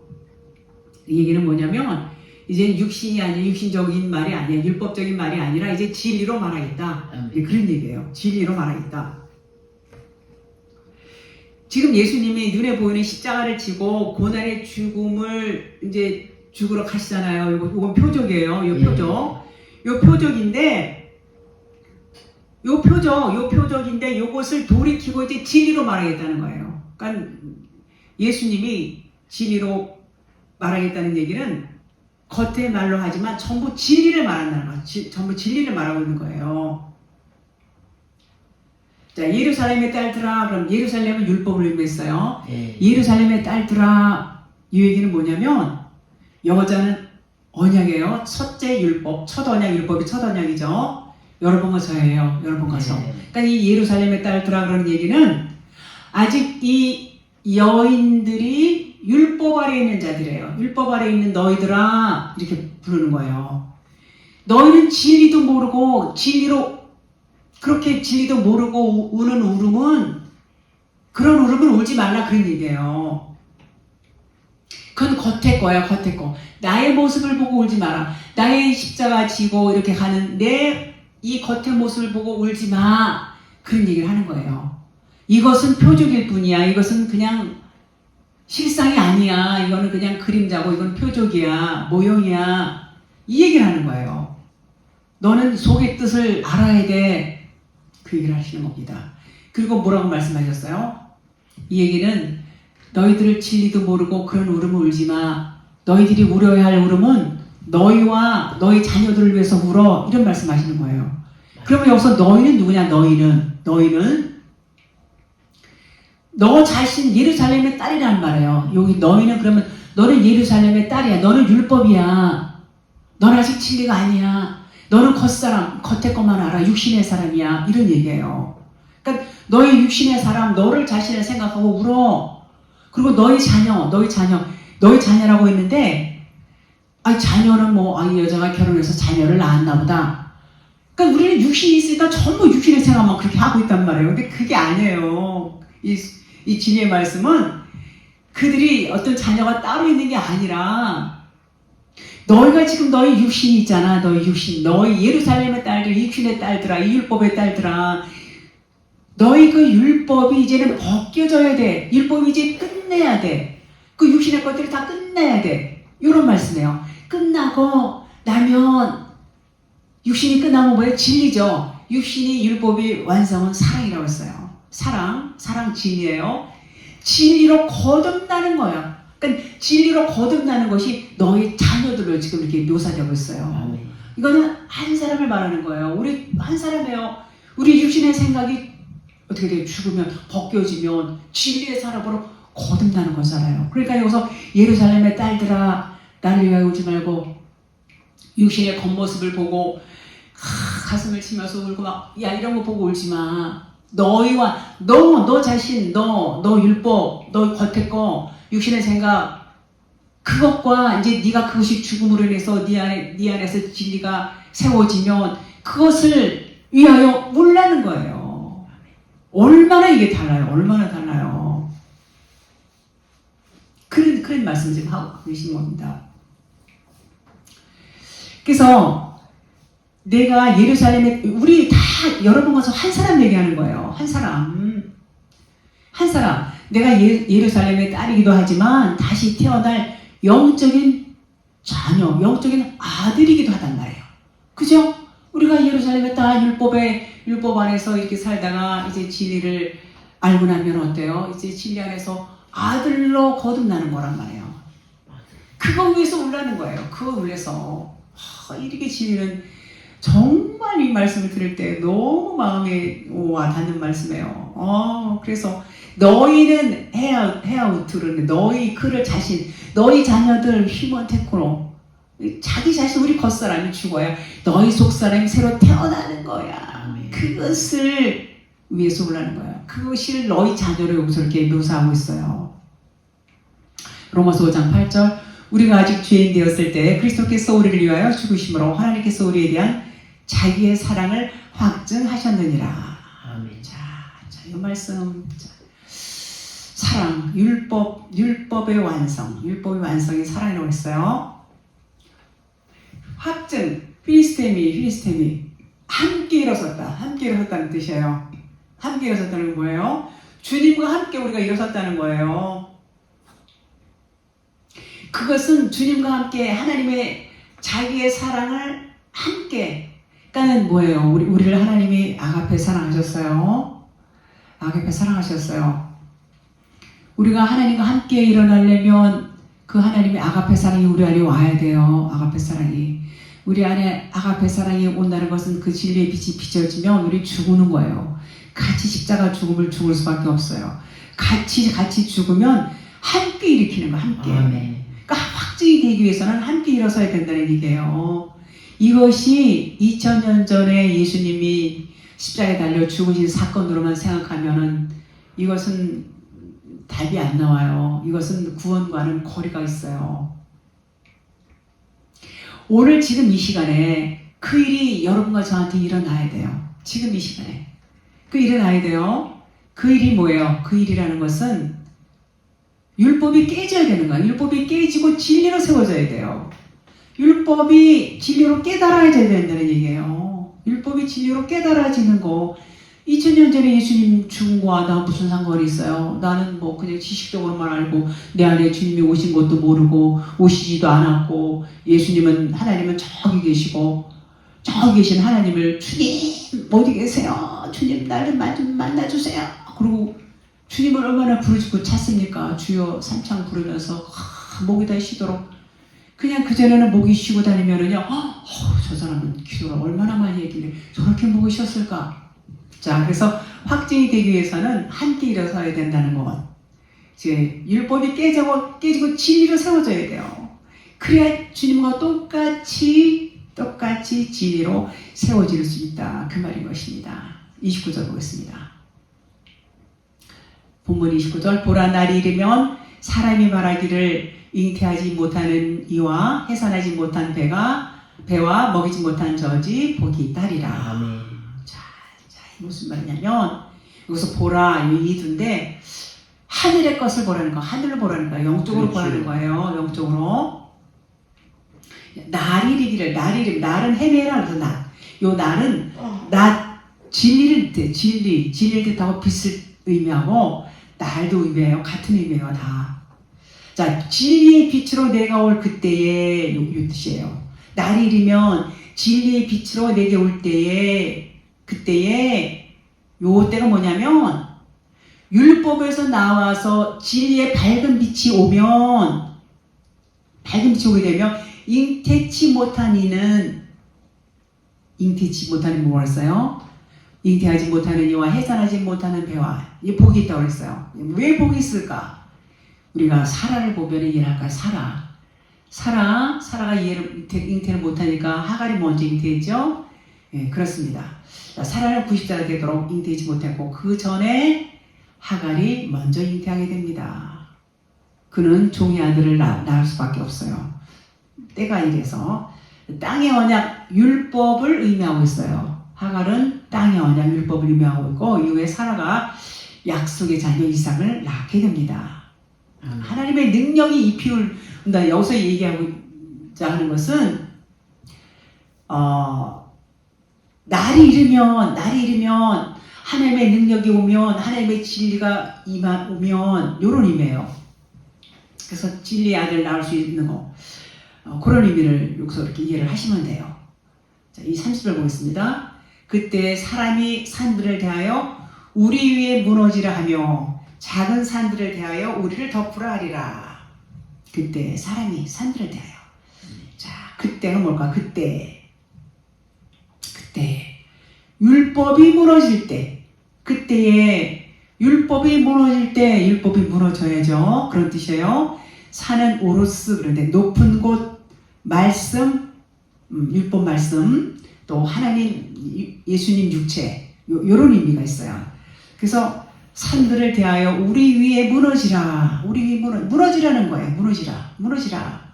이 얘기는 뭐냐면 이제 육신이 아니라 육신적인 말이 아니야. 율법적인 말이 아니라 이제 진리로 말하겠다. 그런 얘기예요. 진리로 말하겠다. 지금 예수님이 눈에 보이는 십자가를 지고 고난의 죽음을 이제 죽으러 가시잖아요. 이건 표적이에요. 요 표적인데 요것을 돌이키고 이제 진리로 말하겠다는 거예요. 그러니까 예수님이 진리로 말하겠다는 얘기는 겉의 말로 하지만 전부 진리를 말한다는 거예요. 전부 진리를 말하고 있는 거예요. 자, 예루살렘의 딸들아, 그럼 예루살렘은 율법을 의미했어요. 예루살렘의 딸들아, 이 얘기는 뭐냐면 여자는 언약이에요. 첫째 율법, 첫 언약 율법이 첫 언약이죠. 여러 번 거쳐예요. 여러 번 거쳐. 그러니까 이 예루살렘의 딸들아 그런 얘기는 아직 이 여인들이 율법 아래에 있는 자들이에요. 율법 아래에 있는 너희들아 이렇게 부르는 거예요. 너희는 진리도 모르고 그렇게 진리도 모르고 우는 울음은 그런 울음을 울지 말라 그런 얘기예요. 그건 겉의 거야. 겉의 거. 나의 모습을 보고 울지 마라. 나의 십자가 지고 이렇게 가는 내 이 겉의 모습을 보고 울지 마. 그런 얘기를 하는 거예요. 이것은 표적일 뿐이야. 이것은 그냥 실상이 아니야. 이거는 그냥 그림자고 이건 표적이야. 모형이야. 이 얘기를 하는 거예요. 너는 속의 뜻을 알아야 돼. 그 얘기를 하시는 겁니다. 그리고 뭐라고 말씀하셨어요? 이 얘기는 너희들을 진리도 모르고 그런 울음을 울지 마. 너희들이 울어야 할 울음은 너희와 너희 자녀들을 위해서 울어. 이런 말씀하시는 거예요. 그러면 여기서 너희는 누구냐? 너희는 너 자신 예루살렘의 딸이란 말이에요. 여기 너희는 그러면 너는 예루살렘의 딸이야. 너는 율법이야. 너는 아직 진리가 아니야. 너는 겉사람, 겉에 것만 알아. 육신의 사람이야. 이런 얘기예요. 그러니까 너희 육신의 사람, 너를 자신을 생각하고 울어. 그리고 너희 자녀라고 했는데, 자녀는 이 여자가 결혼해서 자녀를 낳았나 보다. 그러니까 우리는 육신이 있으니까 전부 육신의 생각만 그렇게 하고 있단 말이에요. 근데 그게 아니에요. 이 진리의 말씀은 그들이 어떤 자녀가 따로 있는 게 아니라 너희가 지금 너희 육신이 있잖아. 너희 예루살렘의 딸들, 육신의 딸들아, 이 율법의 딸들아. 너희 그 율법이 이제는 벗겨져야 돼. 율법이 이제 끝내야 돼. 그 육신의 것들을 다 끝내야 돼. 이런 말씀이에요. 끝나고 나면 육신이 끝나면 뭐예요? 진리죠. 육신이 율법이 완성은 사랑이라고 했어요. 사랑 진리예요. 진리로 거듭나는 거예요. 그러니까 진리로 거듭나는 것이 너희 자녀들을 지금 이렇게 묘사되고 있어요. 이거는 한 사람을 말하는 거예요. 우리 한 사람이에요. 우리 육신의 생각이 어떻게 돼요? 죽으면 벗겨지면 진리의 사람으로 거듭나는 거잖아요. 그러니까 여기서 예루살렘의 딸들아 나를 위하여 울지 말고 육신의 겉모습을 보고 가슴을 치면서 울고 이런 거 보고 울지 마. 너희와 너 자신, 너 율법, 너 겉에 거, 육신의 생각, 그것과 이제 네가 그것이 죽음으로 인해서 네 안에서 진리가 세워지면 그것을 위하여 울라는 거예요. 얼마나 이게 달라요. 얼마나 달라요. 그런 말씀 지금 하고 계신 겁니다. 그래서 내가 예루살렘에 우리 다 여러 번 가서 한 사람 얘기하는 거예요. 한 사람. 내가 예루살렘의 딸이기도 하지만 다시 태어날 영적인 자녀, 영적인 아들이기도 하단 말이에요. 그죠? 우리가 예루살렘의 딸 율법 안에서 이렇게 살다가 이제 진리를 알고 나면 어때요? 이제 진리 안에서 아들로 거듭나는 거란 말이에요. 그거 위해서 울라는 거예요. 그거 위해서. 이렇게 진리는 정말 이 말씀을 들을 때 너무 마음에 와닿는 말씀이에요. 그래서 너희는 헤아우트를 너희 그를 자신, 너희 자녀들 휴먼 테크노 자기 자신 우리 겉사람이 죽어야 너희 속사람이 새로 태어나는 거야. 그것을 위해서 올라는 거야. 그것을 너희 자녀를 여기서 이렇게 묘사하고 있어요. 로마서 5장 8절 우리가 아직 죄인 되었을 때 그리스도께서 우리를 위하여 죽으심으로 하나님께서 우리에 대한 자기의 사랑을 확증하셨느니라. 아멘. 자, 이 말씀. 사랑, 율법의 완성이 사랑이라고 했어요. 확증, 필리스테미, 함께 일어섰다는 뜻이에요. 함께 일어섰다는 건 뭐예요? 주님과 함께 우리가 일어섰다는 거예요. 그것은 주님과 함께 하나님의 자기의 사랑을 함께. 그러니까 뭐예요? 우리를 하나님이 아가페 사랑하셨어요. 우리가 하나님과 함께 일어나려면 그 하나님의 아가페 사랑이 우리 안에 와야 돼요. 아가페 사랑이. 우리 안에 아가페 사랑이 온다는 것은 그 진리의 빛이 비춰지면 우리 죽는 거예요. 같이 십자가 죽음을 죽을 수밖에 없어요. 같이 죽으면 함께 일으키는 거예요. 함께. 아멘. 그러니까 확증이 되기 위해서는 함께 일어서야 된다는 얘기예요. 이것이 2000년 전에 예수님이 십자가에 달려 죽으신 사건으로만 생각하면은 이것은 답이 안 나와요. 이것은 구원과는 거리가 있어요. 오늘 지금 이 시간에 그 일이 여러분과 저한테 일어나야 돼요. 지금 이 시간에. 일어나야 돼요. 그 일이 뭐예요? 그 일이라는 것은 율법이 깨져야 되는 거야. 율법이 깨지고 진리로 세워져야 돼요. 율법이 진리로 깨달아져야 된다는 얘기예요. 율법이 진리로 깨달아지는 거. 2000년 전에 예수님 죽은 거와 나 무슨 상관이 있어요? 나는 그냥 지식적으로만 알고 내 안에 주님이 오신 것도 모르고 오시지도 않았고 하나님은 저기 계시고 저기 계신 하나님을 주님 어디 계세요? 주님 나를 좀 만나주세요. 그리고 주님을 얼마나 부르짖고 찾습니까? 주여 삼창 부르면서 목이 다 쉬도록. 그냥 그전에는 목이 쉬고 다니면은요, 저 사람은 기도를 얼마나 많이 했길래 저렇게 목이 쉬었을까? 자, 그래서 확증이 되기 위해서는 함께 일어서야 된다는 것. 이제 율법이 깨지고 진리로 세워져야 돼요. 그래야 주님과 똑같이 진리로 세워질 수 있다. 그 말인 것입니다. 29절 보겠습니다. 본문 29절. 보라, 날이 이르면 사람이 말하기를 잉태하지 못하는 이와 해산하지 못한 배와 먹이지 못한 젖이 복이 있다리라. 자, 무슨 말이냐면 여기서 보라 이 두인데 하늘의 것을 보라는 거, 하늘을 보라는 거예요. 영적으로 보라는 거예요. 영적으로. 날이 이르기를, 날은 헤매라 그래서 낮. 요 날은 낮, 진리를 뜻, 진리를 뜻하고 빛을 의미하고 날도 의미해요. 같은 의미예요, 다. 자, 진리의 빛으로 내가 올 그때에 요 뜻이에요. 날이 이르면 진리의 빛으로 내게 올 그때에 요 때가 뭐냐면 율법에서 나와서 진리의 밝은 빛이 오게 되면 잉태치 못한 이는 뭐라 했어요? 잉태하지 못하는 이와 해산하지 못하는 배와 이 복이 있다고 했어요. 왜 복이 있을까? 우리가 사라를 보면 이해할까? 사라가 잉태를 못하니까 하갈이 먼저 잉태했죠? 예, 그렇습니다. 사라는 90세가 되도록 잉태하지 못했고 그 전에 하갈이 먼저 잉태하게 됩니다. 그는 종의 아들을 낳을 수밖에 없어요. 때가 이래서 땅의 언약 율법을 의미하고 있어요. 하갈은 땅의 언약 율법을 의미하고 있고 이후에 사라가 약속의 자녀 이삭을 낳게 됩니다. 하나님의 능력이 이 피울 여기서 얘기하고자 하는 것은 날이 이르면 하나님의 능력이 오면 하나님의 진리가 오면 이런 의미예요. 그래서 진리의 아들을 낳을 수 있는 거 그런 의미를 여기서 이렇게 이해를 하시면 돼요. 자, 이 30절 보겠습니다. 그때 사람이 산들을 대하여 우리 위에 무너지라 하며 작은 산들을 대하여 우리를 덮으라 하리라. 그때 사람이 산들을 대하여. 자, 그때가 뭘까? 그때 율법이 무너질 때, 그때에 율법이 무너져야죠. 그런 뜻이에요. 산은 오로스, 그런데 높은 곳 말씀, 율법 말씀, 또 하나님, 예수님 육체, 요런 의미가 있어요. 그래서 산들을 대하여 우리 위에 무너지라. 무너지라는 거예요. 무너지라.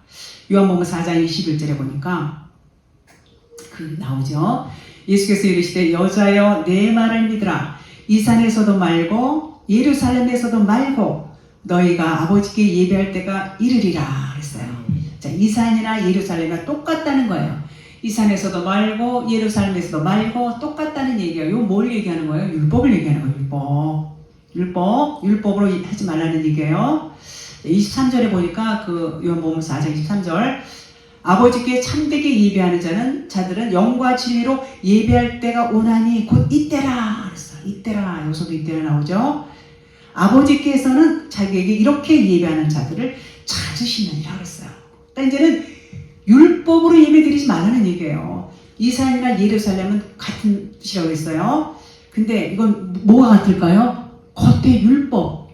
요한복음 4장 21절에 보니까 나오죠. 예수께서 이르시되 여자여 내 말을 믿으라. 이 산에서도 말고 예루살렘에서도 말고 너희가 아버지께 예배할 때가 이르리라 그랬어요. 자, 이 산이나 예루살렘이 똑같다는 거예요. 이 산에서도 말고 예루살렘에서도 말고 똑같다는 얘기예요. 이거 뭘 얘기하는 거예요? 율법을 얘기하는 거예요. 율법으로 하지 말라는 얘기예요. 23절에 보니까 그 요한복음 4장 23절 아버지께 참되게 예배하는 자들은 영과 진리로 예배할 때가 오나니 곧 이때라 그랬어요. 이때라. 여기서도 이때라 나오죠. 아버지께서는 자기에게 이렇게 예배하는 자들을 찾으시느니라 그랬어요. 그러니까 이제는 율법으로 예배드리지 말라는 얘기예요. 이 산이나 예루살렘은 같은 뜻이라고 했어요. 근데 이건 뭐가 같을까요? 겉에 율법.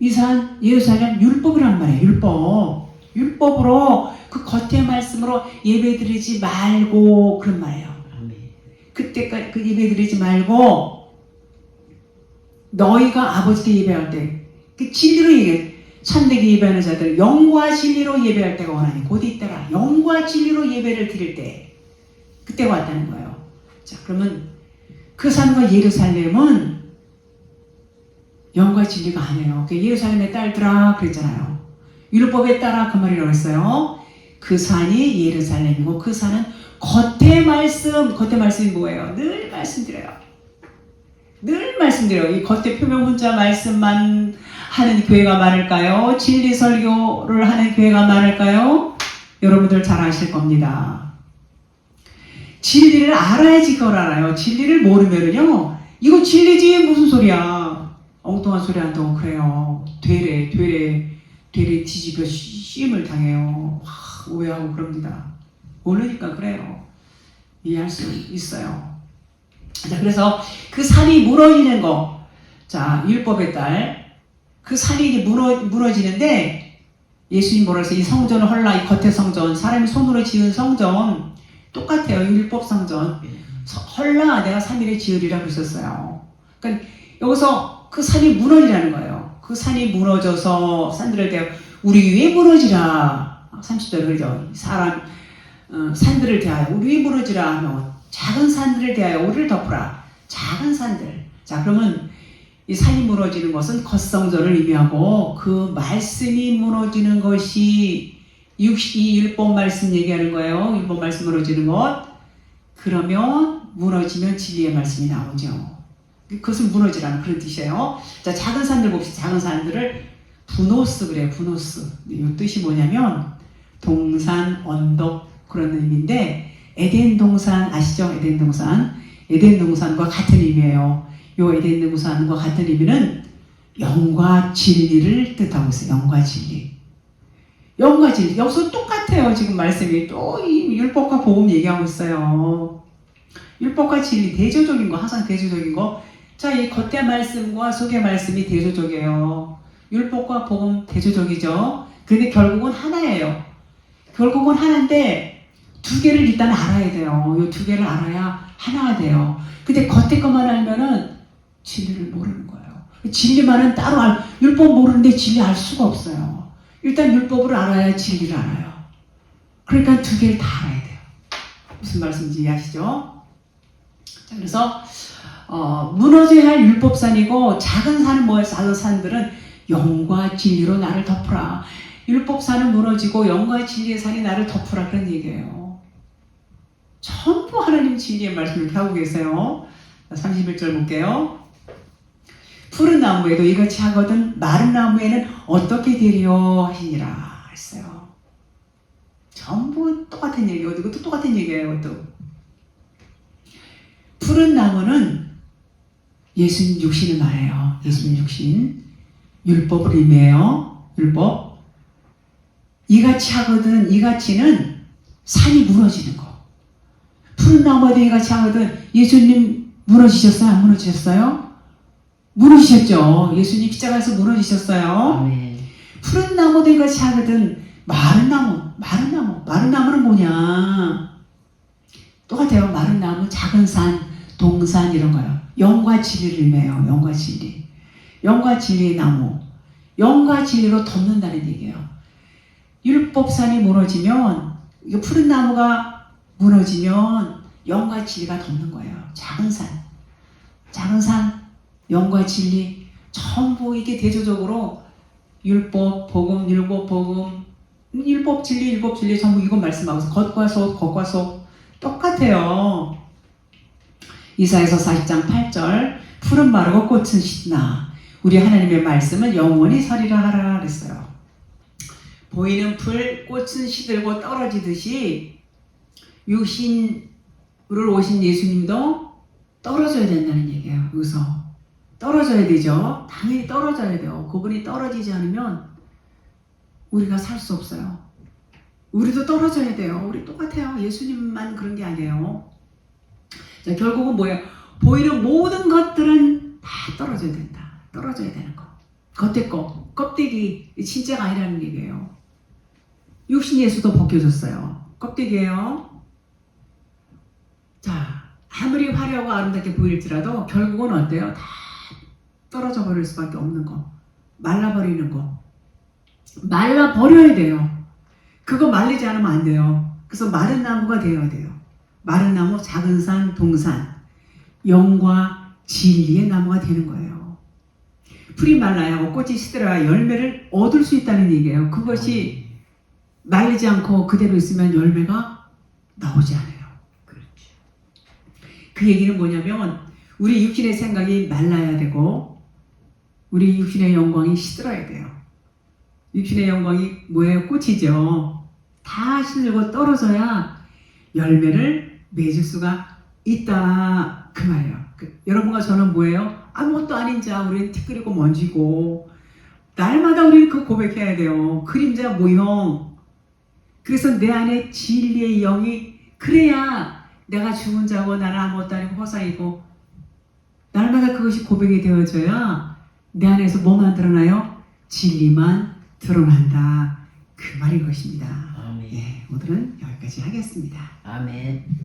이 산, 예루살렘 율법이란 말이에요. 율법으로 그 겉의 말씀으로 예배드리지 말고 그런 말이에요. 그때까지 그 예배드리지 말고 너희가 아버지께 예배할 때 그 진리로 참되게 예배하는 자들 영과 진리로 예배할 때가 오나니 곧 있더라. 영과 진리로 예배를 드릴 때 그때가 왔다는 거예요. 자, 그러면 그 산과 예루살렘은 영과 진리가 아니에요. 예루살렘의 딸들아 그랬잖아요. 율법에 따라 그 말이라고 했어요. 그 산이 예루살렘이고 그 산은 겉의 말씀이 뭐예요? 늘 말씀드려요. 이 겉의 표면 문자 말씀만 하는 교회가 많을까요? 진리 설교를 하는 교회가 많을까요? 여러분들 잘 아실 겁니다. 진리를 알아야지 그걸 알아요. 진리를 모르면은요, 이거 진리지 무슨 소리야. 엉뚱한 소리 한다고 그래요. 되레 뒤집어 씌임을 당해요. 오해하고 그럽니다. 모르니까 그래요. 이해할 수 있어요. 자, 그래서 그 산이 무너지는 거. 자, 율법의 딸. 그 산이 이제 무너지는데, 예수님 뭐라 해서 이 성전을 헐라, 이 겉의 성전, 사람이 손으로 지은 성전, 똑같아요. 율법 성전. 헐라, 내가 3일에 지으리라 그랬었어요. 그러니까 여기서 그 산이 무너지라는 거예요. 그 산이 무너져서 산들을 대하여 우리 위에 무너지라. 30절 그러죠. 산들을 대하여 우리 위에 무너지라 하면 작은 산들을 대하여 우리를 덮으라. 작은 산들. 자, 그러면 이 산이 무너지는 것은 겉성전을 의미하고 그 말씀이 무너지는 것이 이 율법 말씀 얘기하는 거예요. 율법 말씀 무너지는 것. 그러면 무너지면 진리의 말씀이 나오죠. 그것은 무너지라는 그런 뜻이에요. 자, 작은 산들 봅시다. 작은 산들을 부노스 그래요. 부노스. 이 뜻이 뭐냐면 동산, 언덕 그런 의미인데 에덴 동산 아시죠? 에덴 동산. 에덴 동산과 같은 의미예요. 요 에덴 동산과 같은 의미는 영과 진리를 뜻하고 있어요. 영과 진리. 영과 진리. 여기서 똑같아요. 지금 말씀이 또 이 율법과 복음 얘기하고 있어요. 율법과 진리 대조적인 거, 항상 대조적인 거. 자, 이 겉의 말씀과 속의 말씀이 대조적이에요. 율법과 복음 대조적이죠. 근데 결국은 하나예요. 결국은 하나인데 두 개를 일단 알아야 돼요. 이 두 개를 알아야 하나가 돼요. 근데 겉에 것만 알면은 진리를 모르는 거예요. 진리만은 따로 율법 모르는데 진리 알 수가 없어요. 일단 율법을 알아야 진리를 알아요. 그러니까 두 개를 다 알아야 돼요. 무슨 말씀인지 이해하시죠? 자, 그래서 무너져야 할 율법산이고 작은 산은 뭐예요? 작은 산들은 영과 진리로 나를 덮으라. 율법산은 무너지고 영과 진리의 산이 나를 덮으라 그런 얘기예요. 전부 하나님 진리의 말씀을 이렇게 하고 계세요. 31절 볼게요. 푸른 나무에도 이같이 하거든 마른 나무에는 어떻게 되리요 하시니라 했어요. 전부 똑같은 얘기고 이것도 똑같은 얘기예요. 이것도. 푸른 나무는 예수님 육신을 말해요. 예수님 육신. 율법을 의미해요. 율법. 이같이 하거든 이같이는 산이 무너지는 거. 푸른 나무에도 이같이 하거든 예수님 무너지셨어요? 안 무너지셨어요? 무너지셨죠. 예수님 십자가에서 무너지셨어요. 네. 푸른 나무도 이같이 하거든 마른 나무는 뭐냐? 똑같아요. 마른 나무, 작은 산, 동산 이런 거요. 영과 진리를 의미해요. 영과 진리. 영과 진리의 나무. 영과 진리로 덮는다는 얘기예요. 율법산이 무너지면 이거 푸른 나무가 무너지면 영과 진리가 덮는 거예요. 작은 산, 영과 진리 전부 이게 대조적으로 율법, 복음, 율법, 진리 전부 이거 말씀하고 있어요. 겉과 속 똑같아요. 이사야서 40장 8절 풀은 마르고 꽃은 시드나 우리 하나님의 말씀은 영원히 서리라 하라 그랬어요. 보이는 풀, 꽃은 시들고 떨어지듯이 육신으로 오신 예수님도 떨어져야 된다는 얘기예요. 여기서 떨어져야 되죠. 당연히 떨어져야 돼요. 그분이 떨어지지 않으면 우리가 살 수 없어요. 우리도 떨어져야 돼요. 우리 똑같아요. 예수님만 그런 게 아니에요. 자, 결국은 뭐예요? 보이는 모든 것들은 다 떨어져야 된다. 떨어져야 되는 거. 겉에 거, 껍데기, 진짜가 아니라는 얘기예요. 육신 예수도 벗겨졌어요. 껍데기예요. 자, 아무리 화려하고 아름답게 보일지라도 결국은 어때요? 다 떨어져 버릴 수밖에 없는 거. 말라버리는 거. 말라버려야 돼요. 그거 말리지 않으면 안 돼요. 그래서 마른 나무가 되어야 돼요. 마른 나무, 작은 산, 동산. 영과 진리의 나무가 되는 거예요. 풀이 말라야 하고 꽃이 시들어야 열매를 얻을 수 있다는 얘기예요. 그것이 말리지 않고 그대로 있으면 열매가 나오지 않아요. 그 얘기는 뭐냐면 우리 육신의 생각이 말라야 되고 우리 육신의 영광이 시들어야 돼요. 육신의 영광이 뭐예요? 꽃이죠. 다 시들고 떨어져야 열매를 맺을 수가 있다 그 말이에요. 여러분과 저는 뭐예요? 아무것도 아닌 자, 우리는 티끌이고 먼지고 날마다 우리는 그 고백해야 돼요. 그림자 모형. 그래서 내 안에 진리의 영이 그래야 내가 죽은 자고 나는 아무것도 아니고 허상이고 날마다 그것이 고백이 되어져야 내 안에서 뭐만 드러나요? 진리만 드러난다. 그 말인 것입니다. 아멘. 예, 오늘은 여기까지 하겠습니다. 아멘.